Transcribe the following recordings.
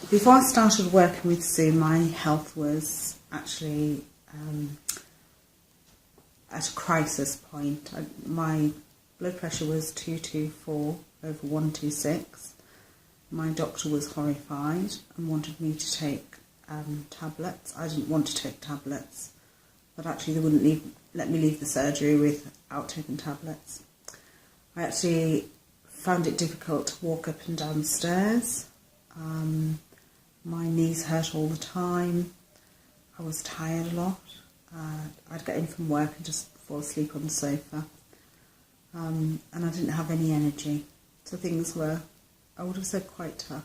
Before I started working with Sue, my health was actually at a crisis point. My blood pressure was 224 over 126. My doctor was horrified and wanted me to take tablets. I didn't want to take tablets, but actually they wouldn't let me leave the surgery without taking tablets. I actually found it difficult to walk up and down the stairs. My knees hurt all the time. I was tired a lot. I'd get in from work and just fall asleep on the sofa. And I didn't have any energy. So things were, I would have said, quite tough.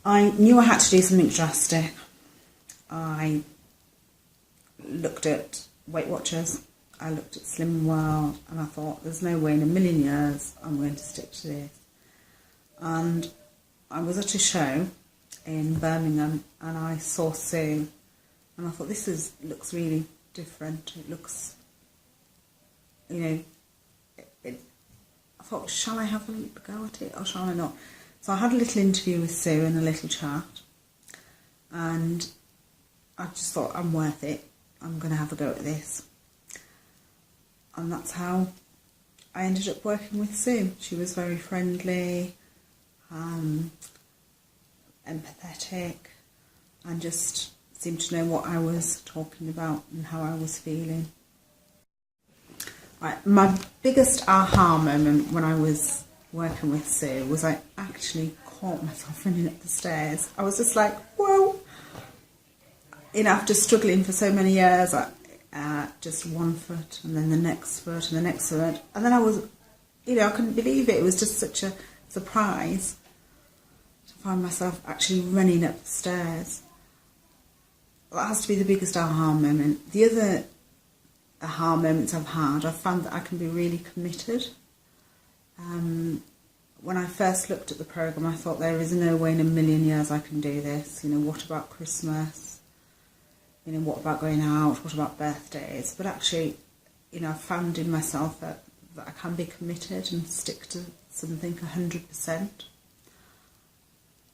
I knew I had to do something drastic. I looked at Weight Watchers, I looked at Slim and Well, and I thought, there's no way in a million years I'm going to stick to this. And I was at a show in Birmingham and I saw Sue and I thought, looks really different. It looks, I thought, shall I have a go at it or shall I not? So I had a little interview with Sue and a little chat, and I just thought, I'm worth it. I'm going to have a go at this. And that's how I ended up working with Sue. She was very friendly, empathetic, and just seemed to know what I was talking about and how I was feeling. Right, my biggest aha moment when I was working with Sue was I actually caught myself running up the stairs. I was just like, whoa! After struggling for so many years, just one foot and then the next foot and the next foot. And then I was, I couldn't believe it. It was just such a surprise to find myself actually running up the stairs. That has to be the biggest aha moment. The other aha moments I've found that I can be really committed. When I first looked at the programme, I thought, there is no way in a million years I can do this. What about Christmas? What about going out? What about birthdays? But actually, I've found in myself that I can be committed and stick to something 100%.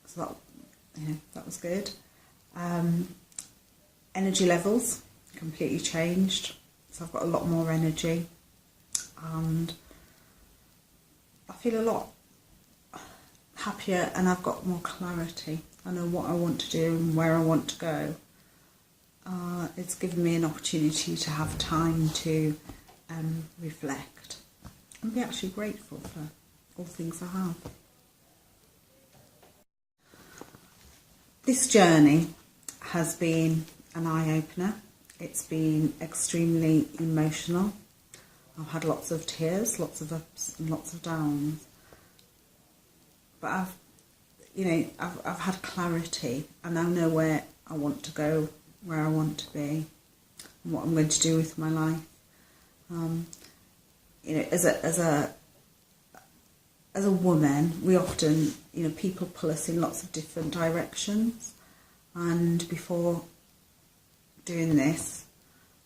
So that was good. Energy levels completely changed. So I've got a lot more energy and I feel a lot happier and I've got more clarity. I know what I want to do and where I want to go. It's given me an opportunity to have time to reflect and be actually grateful for all things I have. This journey has been an eye-opener. It's been extremely emotional. I've had lots of tears, lots of ups and lots of downs. But I've had clarity. I now know where I want to go, where I want to be, and what I'm going to do with my life. As a woman, we often, people pull us in lots of different directions. And before doing this,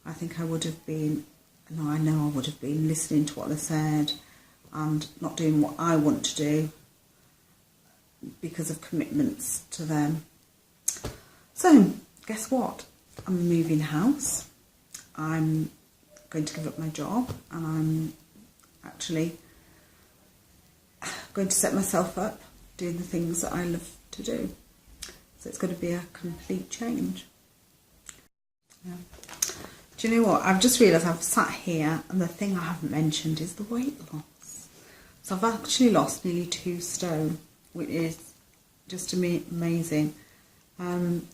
I think I would have been, I know I would have been listening to what they said and not doing what I want to do because of commitments to them. So, guess what? I'm moving house. I'm going to give up my job and I'm actually going to set myself up doing the things that I love to do. So it's going to be a complete change. Yeah. Do you know what? I've just realised I've sat here and the thing I haven't mentioned is the weight loss. So I've actually lost nearly 2 stone, which is just amazing. And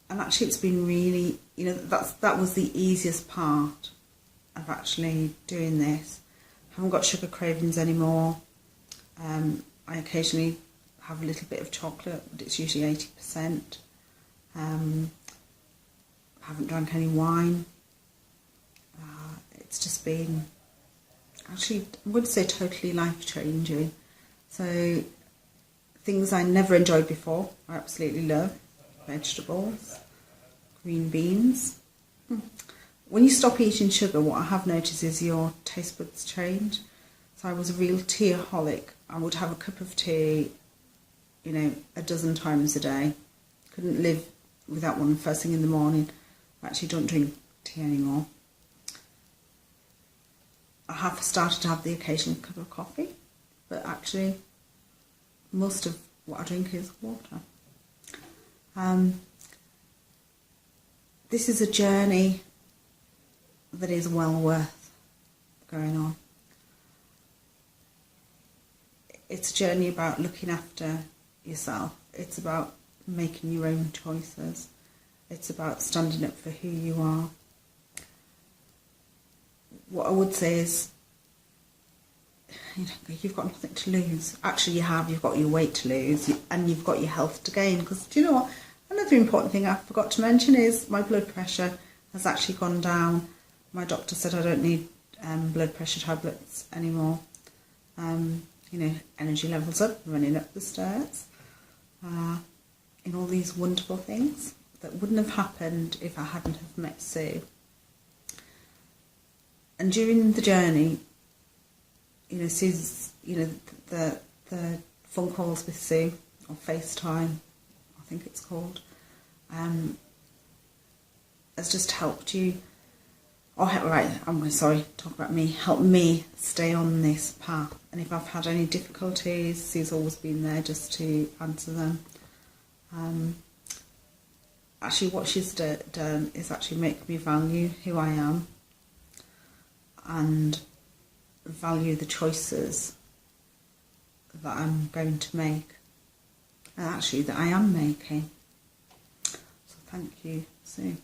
actually it's been really, that was the easiest part of actually doing this. I haven't got sugar cravings anymore. I occasionally have a little bit of chocolate, but it's usually 80%. Haven't drank any wine. It's just been, actually, I would say totally life-changing. So, things I never enjoyed before, I absolutely love. Vegetables, green beans. When you stop eating sugar, what I have noticed is your taste buds change. So I was a real teaaholic. I would have a cup of tea you know, a dozen times a day. Couldn't live without one first thing in the morning. I actually don't drink tea anymore. I have started to have the occasional cup of coffee, but actually most of what I drink is water. This is a journey that is well worth going on. It's a journey about looking after yourself. It's about making your own choices. It's about standing up for who you are. What I would say is, you know, you've got nothing to lose. Actually, you've got your weight to lose and you've got your health to gain. Because do you know what? Another important thing I forgot to mention is my blood pressure has actually gone down. My doctor said I don't need blood pressure tablets anymore. You know, energy levels up, running up the stairs, in all these wonderful things that wouldn't have happened if I hadn't have met Sue. And during the journey, you know, Sue's, you know, the phone calls with Sue, or FaceTime, I think it's called, has just helped you, talk about me, help me stay on this path. And if I've had any difficulties, Sue's always been there just to answer them. Actually, what she's done is actually make me value who I am and value the choices that I'm going to make, and actually that I am making. So thank you, Sue.